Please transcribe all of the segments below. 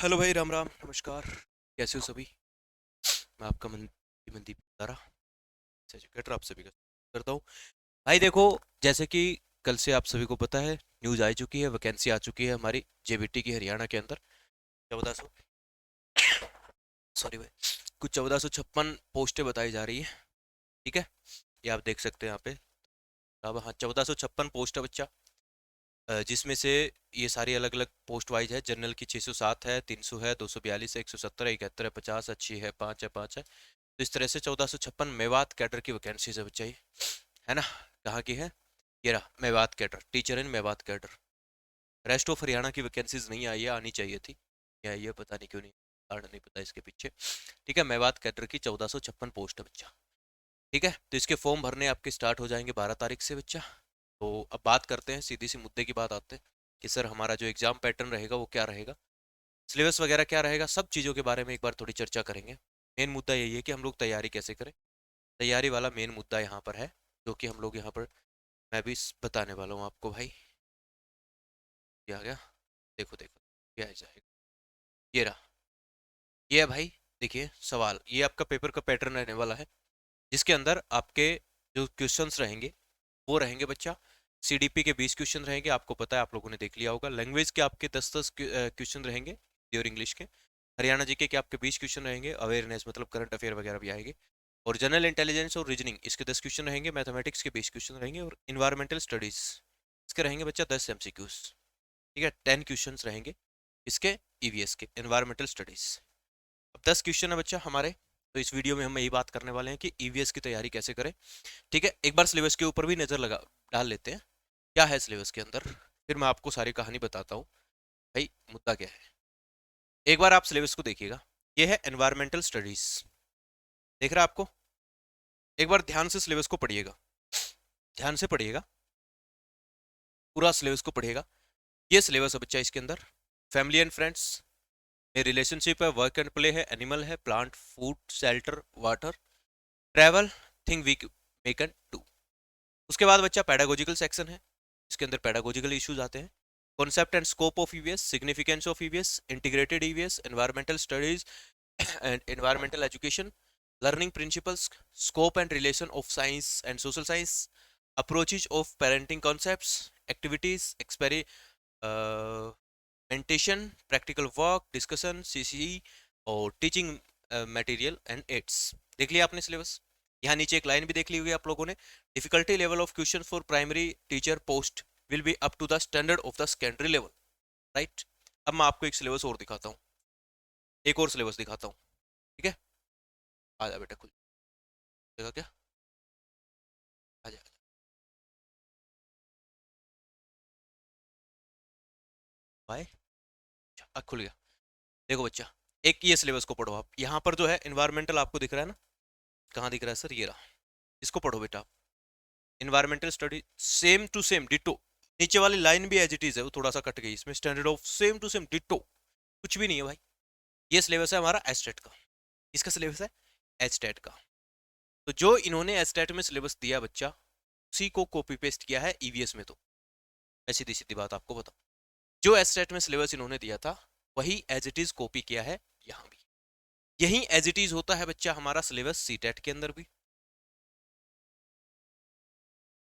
Hello भाई, राम राम, नमस्कार। कैसे हो सभी? मैं आपका मनदीप तारा एजुकेटर आप सभी का स्वागत करता हूँ। भाई देखो, जैसे कि कल से आप सभी को पता है, न्यूज़ आ चुकी है, वैकेंसी आ चुकी है हमारी जेबीटी की हरियाणा के अंदर। 1400, सॉरी भाई, कुछ 1456 पोस्टें बताई जा रही है। ठीक है, ये आप देख सकते हैं यहाँ पे। अब हाँ, 1456 पोस्ट है बच्चा। जिसमें से ये सारी अलग अलग पोस्ट वाइज है। जनरल की 607 है, 300 है, 242 है, 117 है, 71 है, 50 अच्छी है, 5 है, 5 है। तो इस तरह से 1456 मेवात कैडर की वैकेंसीज है बच्चा, ये है ना। कहाँ की है? ये रहा, Mewat cadre, teacher in Mewat cadre. Rest of Haryana की वैकेंसीज नहीं आई है, आनी चाहिए थी। क्या ये पता नहीं क्यों नहीं, कारण नहीं पता इसके पीछे। ठीक है, मेवात कैडर की 1456 पोस्ट है बच्चा। ठीक है, तो इसके फॉर्म भरने आपके स्टार्ट हो जाएंगे 12 तारीख से बच्चा। तो अब बात करते हैं, सीधी सी मुद्दे की बात आते हैं कि सर हमारा जो एग्जाम पैटर्न रहेगा वो क्या रहेगा, सिलेबस वगैरह क्या रहेगा, सब चीज़ों के बारे में एक बार थोड़ी चर्चा करेंगे। मेन मुद्दा यही है कि हम लोग तैयारी कैसे करें। तैयारी वाला मेन मुद्दा यहाँ पर है, जो कि हम लोग यहाँ पर मैं भी बताने वाला हूँ आपको भाई। ये आ गया, देखो देखो, ये आ जाएगा, ये रहा। ये है भाई, देखिए सवाल, ये आपका पेपर का पैटर्न रहने वाला है, जिसके अंदर आपके जो क्वेश्चंस रहेंगे वो रहेंगे बच्चा। सीडीपी के 20 क्वेश्चन रहेंगे, आपको पता है, आप लोगों ने देख लिया होगा। लैंग्वेज के आपके 10-10 क्वेश्चन रहेंगे, हिंदी और इंग्लिश के। हरियाणा जीके के आपके 20 क्वेश्चन रहेंगे, अवेयरनेस मतलब करंट अफेयर वगैरह भी आएंगे। और जनरल इंटेलिजेंस और रीजनिंग, इसके 10 क्वेश्चन रहेंगे। मैथमेटिक्स के 20 क्वेश्चन रहेंगे। और इन्वायरमेंटल स्टडीज, इसके रहेंगे बच्चा 10 एमसीक्यूज। ठीक है, 10 क्वेश्चन रहेंगे इसके, ईवीएस के, इन्वायरमेंटल स्टडीज। अब 10 क्वेश्चन है बच्चा हमारे। तो इस वीडियो में हम यही बात करने वाले हैं कि ईवीएस की तैयारी कैसे करें। ठीक है, एक बार सिलेबस के ऊपर भी नजर लगा डाल लेते हैं, क्या है सिलेबस के अंदर, फिर मैं आपको सारी कहानी बताता हूँ भाई, मुद्दा क्या है। एक बार आप सिलेबस को देखिएगा, ये है एनवायरमेंटल स्टडीज, देख रहा है आपको। एक बार ध्यान से सिलेबस को पढ़िएगा, ध्यान से पढ़िएगा, पूरा सिलेबस को पढ़िएगा। ये सिलेबस है बच्चा, इसके अंदर फैमिली एंड फ्रेंड्स में रिलेशनशिप है, वर्क एंड प्ले है, एनिमल है, plant, food, shelter, water, travel, thing we may can do. उसके बाद बच्चा पैडागोजिकल सेक्शन है, इसके अंदर पैडागोजिकल इश्यूज आते हैं। Concept and scope of EVS, significance of EVS, integrated EVS, environmental studies and environmental education, learning principles, scope and relation of science and social science, approaches of parenting concepts, activities, experimentation, practical work, discussion, CCE और teaching material and aids। देख लिया आपने syllabus. यहाँ नीचे एक line भी देख ली होगी आप लोगों ने, difficulty level of question for primary teacher post will be up to the standard of the secondary level. Right, अब मैं आपको एक सिलेबस और दिखाता हूँ, एक और सिलेबस दिखाता हूँ। ठीक है, आ जा बेटा, खुल जगह क्या, आ जा भाई, खुल गया। देखो बच्चा, एक ये सिलेबस को पढ़ो आप। यहाँ पर जो है इन्वायरमेंटल आपको दिख रहा है ना, कहाँ दिख रहा है सर, ये रहा। इसको पढ़ो बेटा आप, environmental study same to same ditto. नीचे वाली लाइन भी एज इट इज है, वो थोड़ा सा कट गई, इसमें standard of same to same ditto कुछ भी नहीं है भाई। ये सिलेबस है हमारा एस्टेट का, इसका सिलेबस है एस्टेट का। तो जो इन्होंने एस्टेट में सिलेबस दिया बच्चा, उसी को कॉपी पेस्ट किया है ईवीएस में। तो मैं सीधी सीधी बात आपको बताऊं, जो एस्टेट में सिलेबस इन्होंने दिया था वही एज इट इज कॉपी किया है यहाँ भी। यही एज इट इज होता है बच्चा हमारा सिलेबस सीटेट के अंदर भी,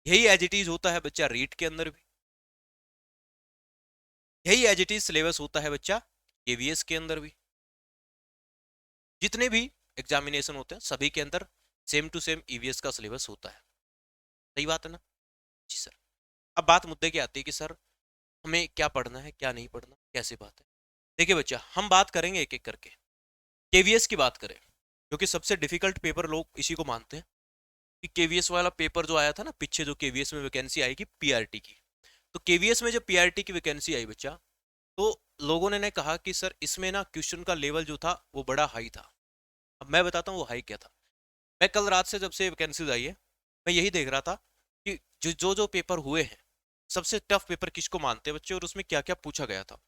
यही एज इट इज होता है बच्चा रीट के अंदर भी, यही एज इट इज सिलेबस होता है बच्चा केवीएस के अंदर भी। जितने भी एग्जामिनेशन होते हैं सभी के अंदर सेम टू सेम ईवीएस का सिलेबस होता है। सही बात है ना? जी सर। अब बात मुद्दे की आती है कि सर हमें क्या पढ़ना है, क्या नहीं पढ़ना, कैसी बात है। देखिए बच्चा, हम बात करेंगे एक एक करके। केवीएस की बात करें, क्योंकि सबसे डिफिकल्ट पेपर लोग इसी को मानते हैं कि केवीएस वाला पेपर जो आया था ना पीछे, जो केवीएस में वैकेंसी आएगी पीआरटी की, तो केवीएस में जब पीआरटी की वैकेंसी आई बच्चा, तो लोगों ने कहा कि सर इसमें ना क्वेश्चन का लेवल जो था वो बड़ा हाई था। अब मैं बताता हूँ वो हाई क्या था। मैं कल रात से, जब से वैकेंसीज आई है, मैं यही देख रहा था कि जो पेपर हुए हैं, सबसे टफ पेपर किसको मानते हैं बच्चे और उसमें क्या क्या पूछा गया था।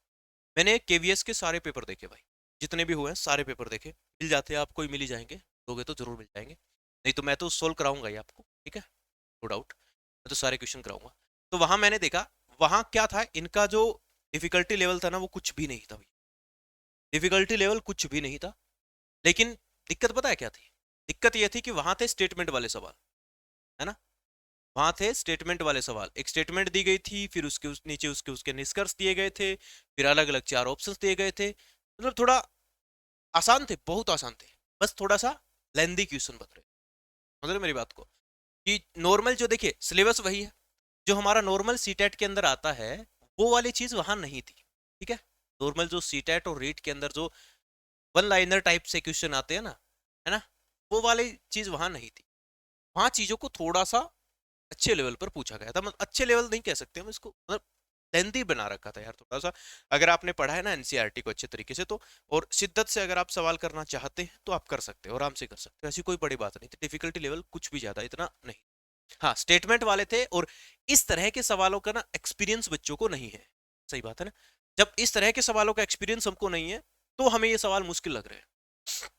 मैंने केवीएस के सारे पेपर देखे भाई, जितने भी हुए हैं सारे पेपर देखे। मिल जाते हैं आपको, ही मिल ही जाएंगे, दोगे तो जरूर मिल जाएंगे, नहीं तो मैं तो सोल्व कराऊंगा ही आपको। ठीक है, नो डाउट, मैं तो सारे क्वेश्चन कराऊंगा। तो वहां मैंने देखा, वहां क्या था, इनका जो डिफिकल्टी लेवल था ना वो कुछ भी नहीं था भाई। डिफिकल्टी लेवल कुछ भी नहीं था, लेकिन दिक्कत पता है क्या थी? दिक्कत ये थी कि वहां थे स्टेटमेंट वाले सवाल, है ना? वहां थे स्टेटमेंट वाले सवाल, एक स्टेटमेंट दी गई थी, फिर उसके नीचे उसके उसके निष्कर्ष दिए गए थे, फिर अलग अलग 4 ऑप्शंस दिए गए थे। मतलब थोड़ा आसान थे, बहुत आसान थे, बस थोड़ा सा लेंदी क्वेश्चन बन रहे। समझ रहे मेरी बात को? कि नॉर्मल जो देखिए सिलेबस वही है जो हमारा नॉर्मल सीटेट के अंदर आता है, वो वाली चीज वहां नहीं थी। ठीक है, नॉर्मल जो सीटेट और रीट के अंदर जो वन लाइनर टाइप से क्वेश्चन आते हैं ना, है ना, वो वाली चीज वहां नहीं थी। वहां चीजों को थोड़ा सा अच्छे लेवल पर पूछा गया था, मतलब अच्छे लेवल नहीं कह सकते हम इसको, मतलब लेंदी बना रखा था यार थोड़ा सा। अगर आपने पढ़ा है ना एनसीईआरटी को अच्छे तरीके से तो, और शिद्दत से अगर आप सवाल करना चाहते हैं तो आप कर सकते हो, आराम से कर सकते हो, ऐसी कोई बड़ी बात नहीं थी। डिफिकल्टी लेवल कुछ भी ज्यादा इतना नहीं। हाँ स्टेटमेंट वाले थे, और इस तरह के सवालों का ना एक्सपीरियंस बच्चों को नहीं है। सही बात है ना? जब इस तरह के सवालों का एक्सपीरियंस हमको नहीं है तो हमें ये सवाल मुश्किल लग रहे हैं।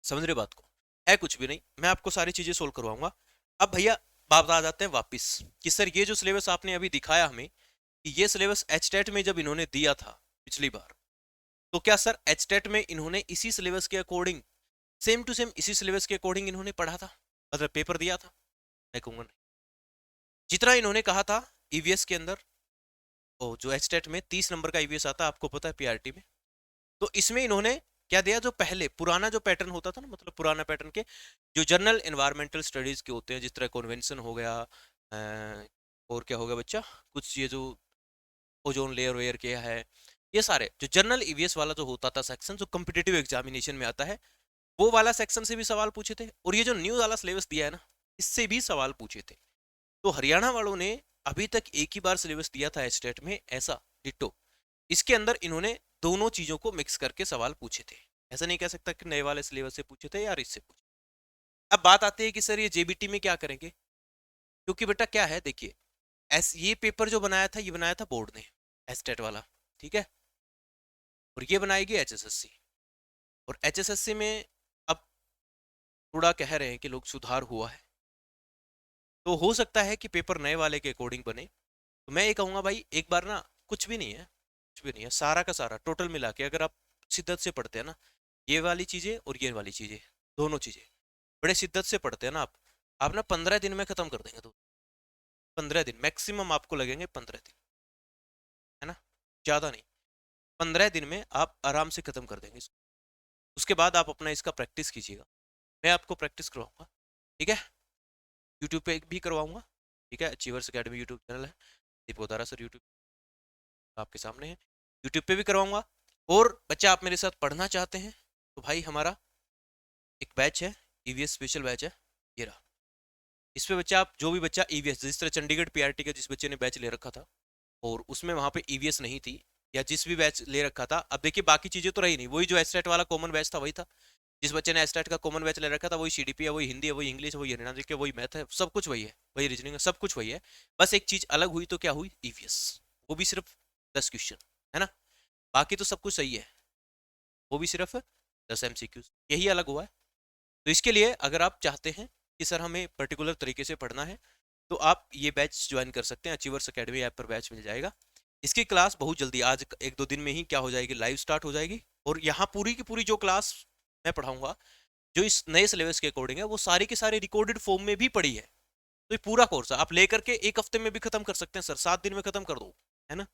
समझ रहे बात को? है कुछ भी नहीं, मैं आपको सारी चीजें सोल्व करवाऊंगा। अब भैया बात आ जाते हैं वापिस कि सर ये जो सिलेबस आपने अभी दिखाया हमें, कि ये सिलेबस एचटेट में जब इन्होंने दिया था पिछली बार, तो क्या सर एचटेट में इन्होंने इसी सिलेबस के अकॉर्डिंग, सेम टू सेम इसी सिलेबस के अकॉर्डिंग इन्होंने पढ़ा था, मतलब पेपर दिया था? मैं कहूंगा नहीं। जितना इन्होंने कहा था ईवीएस के अंदर, ओ जो एचटेट में 30 नंबर का ईवीएस आता है आपको पता है पीआरटी में, तो इसमें इन्होंने क्या दिया? जो पहले पुराना जो पैटर्न होता था ना, मतलब पुराना पैटर्न के जो जनरल एनवायरमेंटल स्टडीज के होते हैं, जिस तरह कॉन्वेंशन हो गया, और क्या हो गया बच्चा, कुछ ये जो ओजोन लेयर वेयर क्या है, ये सारे जो जनरल ईवीएस वाला जो होता था सेक्शन, जो कॉम्पिटिटिव एग्जामिनेशन में आता है, वो वाला सेक्शन से भी सवाल पूछे थे, और ये जो न्यू वाला सिलेबस दिया है ना, इससे भी सवाल पूछे थे। तो हरियाणा वालों ने अभी तक एक ही बार सिलेबस दिया था स्टेट में ऐसा डिट्टो, इसके अंदर इन्होंने दोनों चीजों को मिक्स करके सवाल पूछे थे। ऐसा नहीं कह सकता कि नए वाले सिलेबस से पूछे थे यार इससे पूछे। अब बात आती है कि सर ये जेबीटी में क्या करेंगे, क्योंकि बेटा क्या है देखिए, एस ये पेपर जो बनाया था ये बनाया था बोर्ड ने, एस्टेट वाला, ठीक है, और ये बनाएगी एचएसएससी। और एचएसएससी में अब थोड़ा कह रहे हैं कि लोग सुधार हुआ है, तो हो सकता है कि पेपर नए वाले के अकॉर्डिंग बने। तो मैं ये कहूँगा भाई एक बार ना, कुछ भी नहीं है, कुछ भी नहीं है, सारा का सारा टोटल मिला के अगर आप शिद्दत से पढ़ते हैं ना, ये वाली चीज़ें और ये वाली चीज़ें, दोनों चीज़ें बड़े शिद्दत से पढ़ते हैं ना आप ना 15 दिन में ख़त्म कर देंगे। तो 15 दिन मैक्सिमम आपको लगेंगे, 15 दिन, है ना, ज़्यादा नहीं। 15 दिन में आप आराम से ख़त्म कर देंगे इसको। उसके बाद आप अपना इसका प्रैक्टिस कीजिएगा, मैं आपको प्रैक्टिस करवाऊंगा, ठीक है? यूट्यूब पे भी करवाऊंगा, ठीक है? अचीवर्स अकेडमी यूट्यूब चैनल है, दीप गोदारा सर यूट्यूब आपके सामने है, यूट्यूब पे भी करवाऊंगा। और बच्चा आप मेरे साथ पढ़ना चाहते हैं तो भाई हमारा एक बैच है, ईवीएस स्पेशल बैच है, ये रहा। इस पे बच्चा आप जो भी बच्चा ईवीएस, जिस तरह चंडीगढ़ पीआरटी का जिस बच्चे ने बैच ले रखा था और उसमें वहां पे ईवीएस नहीं थी, या जिस भी बैच ले रखा था, अब देखिए बाकी चीजें तो रही नहीं, वही जो एस्टेट वाला कॉमन बैच था वही था। जिस बच्चे ने एस्टेट का कॉमन बैच ले रखा था वही सीडीपी है, वही हिंदी है, वही इंग्लिश है, वही हरियाणा जी के, वही मैथ है, सब कुछ वही है, वही रीजनिंग है, सब कुछ वही है। बस एक चीज अलग हुई, तो क्या हुई? ईवीएस, वो भी सिर्फ 10 क्वेश्चन, है ना, बाकी तो सब कुछ सही है, वो भी सिर्फ 10 MCQs, यही अलग हुआ है। तो इसके लिए अगर आप चाहते हैं कि सर हमें पर्टिकुलर तरीके से पढ़ना है, तो आप ये बैच ज्वाइन कर सकते हैं, अचीवर्स अकेडमी ऐप पर बैच मिल जाएगा। इसकी क्लास बहुत जल्दी, आज 1-2 दिन में ही क्या हो जाएगी, लाइव स्टार्ट हो जाएगी। और यहाँ पूरी की पूरी जो क्लास मैं पढ़ाऊंगा, जो इस नए सिलेबस के अकॉर्डिंग है, वो सारी की सारी रिकॉर्डेड फॉर्म में भी पढ़ी है। तो ये पूरा कोर्स आप लेकर के 1 हफ्ते में भी खत्म कर सकते हैं सर, 7 दिन में खत्म कर दो, है ना?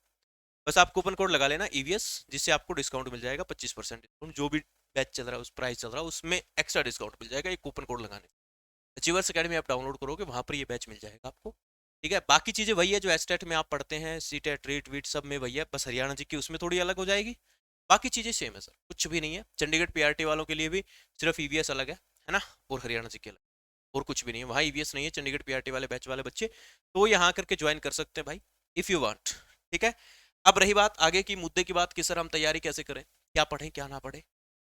बस आप कूपन कोड लगा लेना ईवीएस, जिससे आपको डिस्काउंट मिल जाएगा 25% डिस्काउंट, जो भी बैच चल रहा है उस प्राइस चल रहा है उसमें एक्स्ट्रा डिस्काउंट मिल जाएगा एक कूपन कोड लगाने। अचीवर्स अकेडमी आप डाउनलोड करोगे, वहां पर ये बैच मिल जाएगा आपको, ठीक है? बाकी चीजें वही है जो एस्टेट में आप पढ़ते हैं, सीटेट रीट वीट सब में वही है, बस हरियाणा जी की उसमें थोड़ी अलग हो जाएगी, बाकी चीजें सेम है सर, कुछ भी नहीं है। चंडीगढ़ पीआरटी वालों के लिए भी सिर्फ ईवीएस अलग है ना, और हरियाणा जी के अलग, और कुछ भी नहीं है। वहाँ ईवीएस नहीं है, चंडीगढ़ पीआरटी वाले बैच वाले बच्चे तो यहाँ करके ज्वाइन कर सकते हैं भाई, इफ यू वांट, ठीक है? अब रही बात आगे की मुद्दे की बात कि सर हम तैयारी कैसे करें, क्या पढ़ें क्या ना पढ़ें,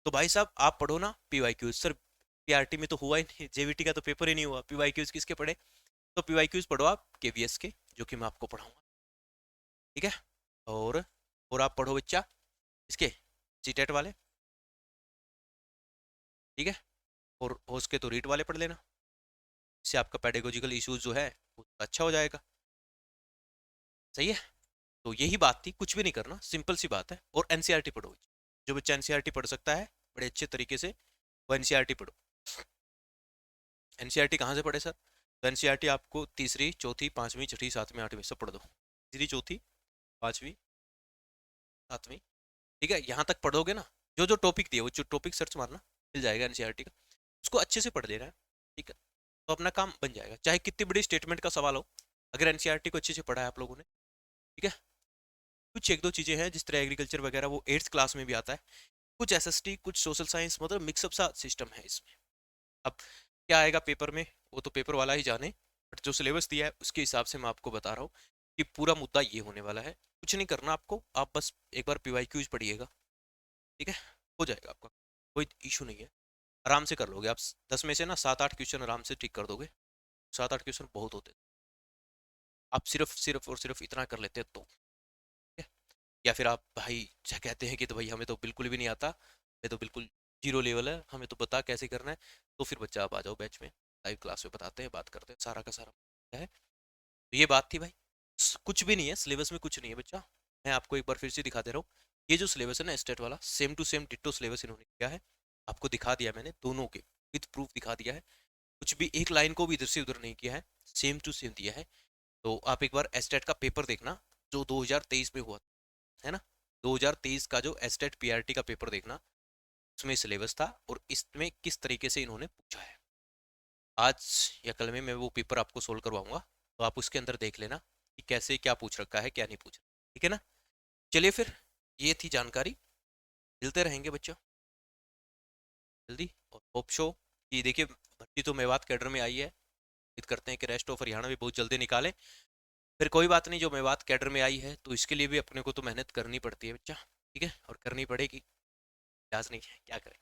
तो भाई साहब आप पढ़ो ना पीवाईक्यूज। सर पीआरटी में तो हुआ ही नहीं, जेवीटी का तो पेपर ही नहीं हुआ, पीवाईक्यूज किसके पढ़े? तो पीवाईक्यूज पढ़ो आप केवीएस के, जो कि मैं आपको पढ़ाऊंगा, ठीक है? और आप पढ़ो बच्चा इसके सीटेट वाले, ठीक है? और हो सके तो रीट वाले पढ़ लेना, इससे आपका पेडागोजिकल इश्यूज जो है वो अच्छा हो जाएगा। सही है? तो यही बात थी, कुछ भी नहीं करना, सिंपल सी बात है। और एनसीईआरटी पढ़ो, जो बच्चा एनसीईआरटी पढ़ सकता है बड़े अच्छे तरीके से, वो एनसीईआरटी पढ़ो। एनसीईआरटी कहाँ से पढ़े सर? तो एनसीईआरटी आपको तीसरी, चौथी, पांचवी, छठी, सातवीं, आठवीं सब पढ़ दो। तीसरी, चौथी, पांचवी, सातवीं, ठीक है, यहाँ तक पढ़ोगे ना, जो जो टॉपिक दिए वो जो टॉपिक सर्च मारना मिल जाएगा एनसीईआरटी का, उसको अच्छे से पढ़ लेना है, ठीक है, तो अपना काम बन जाएगा, चाहे कितनी बड़ी स्टेटमेंट का सवाल हो, अगर एनसीईआरटी को अच्छे से पढ़ा है आप लोगों ने, ठीक है। कुछ एक दो चीजें हैं जिस तरह एग्रीकल्चर वगैरह वो 8th क्लास में भी आता है, कुछ एसएसटी, कुछ सोशल साइंस, मतलब मिक्सअप सा सिस्टम है इसमें। अब क्या आएगा पेपर में वो तो पेपर वाला ही जाने, बट जो सिलेबस दिया है उसके हिसाब से मैं आपको बता रहा हूँ कि पूरा मुद्दा ये होने वाला है। कुछ नहीं करना आपको, आप बस एक बार पीवाईक्यूज पढ़िएगा, ठीक है, हो जाएगा आपका, कोई इशू नहीं है, आराम से कर लोगे आप। 10 में से ना 7-8 क्वेश्चन आराम से ठीक कर दोगे, 7-8 क्वेश्चन बहुत होते हैं, आप सिर्फ सिर्फ और सिर्फ इतना कर लेते हैं तो, ठीक है। या फिर आप भाई क्या कहते हैं कि तो भाई हमें तो बिल्कुल भी नहीं आता, हमें तो बिल्कुल जीरो लेवल है, हमें तो बता कैसे करना है, तो फिर बच्चा आप आ जाओ बैच में, लाइव क्लास में बताते हैं, बात करते हैं सारा का सारा, क्या है। तो ये बात थी भाई, कुछ भी नहीं है सिलेबस में, कुछ नहीं है बच्चा, मैं आपको एक बार फिर से दिखा दे रहा हूँ। ये जो सिलेबस है ना स्टेट वाला, same to same ditto syllabus इन्होंने किया है, आपको दिखा दिया मैंने दोनों के विद प्रूफ दिखा दिया है, कुछ भी एक लाइन को भी इधर से उधर नहीं किया है, सेम टू सेम दिया है। तो आप एक बार एस्टेट का पेपर देखना जो 2023 में हुआ था, है ना, 2023 का जो एस्टेट पीआरटी का पेपर देखना, उसमें सिलेबस था और इसमें किस तरीके से इन्होंने पूछा है। आज या कल में मैं वो पेपर आपको सोल्व करवाऊंगा, तो आप उसके अंदर देख लेना कि कैसे क्या पूछ रखा है क्या नहीं पूछ रखा, ठीक है ना। चलिए फिर, ये थी जानकारी, मिलते रहेंगे बच्चों जल्दी, और होप शो कि देखिए भर्ती तो मेवात कैडर में आई है, उम्मीद करते हैं कि रेस्ट ऑफ हरियाणा भी बहुत जल्दी निकाले। फिर कोई बात नहीं, जो मेवात कैडर में आई है तो इसके लिए भी अपने को तो मेहनत करनी पड़ती है बच्चा, ठीक है, और करनी पड़ेगी, याद नहीं है क्या करें।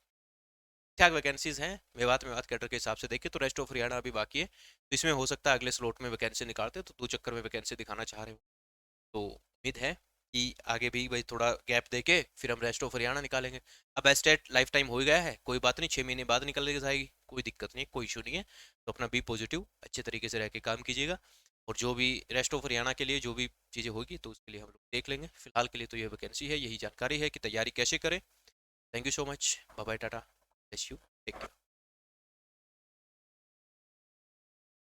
क्या वैकेंसीज हैं मेवात मेवात कैडर के हिसाब से देखें तो रेस्ट ऑफ हरियाणा अभी बाकी है, तो इसमें हो सकता है अगले स्लॉट में वैकेंसी निकालते तो 2 चक्कर में वैकेंसी दिखाना चाह रहे हो, तो उम्मीद है कि आगे भी भाई थोड़ा गैप देके फिर हम रेस्ट ऑफ हरियाणा निकालेंगे। अब एस्टेट लाइफ टाइम हो गया है, कोई बात नहीं, 6 महीने बाद निकल जाएगी, कोई दिक्कत नहीं है, कोई इशू नहीं है, तो अपना बी पॉजिटिव अच्छे तरीके से रह के काम कीजिएगा, और जो भी रेस्ट ऑफ हरियाणा के लिए जो भी चीज़ें होगी तो उसके लिए हम लोग देख लेंगे। फिलहाल के लिए तो ये वैकेंसी है, यही जानकारी है कि तैयारी कैसे करें। Thank you so much, bye bye, tata, bless you, take care.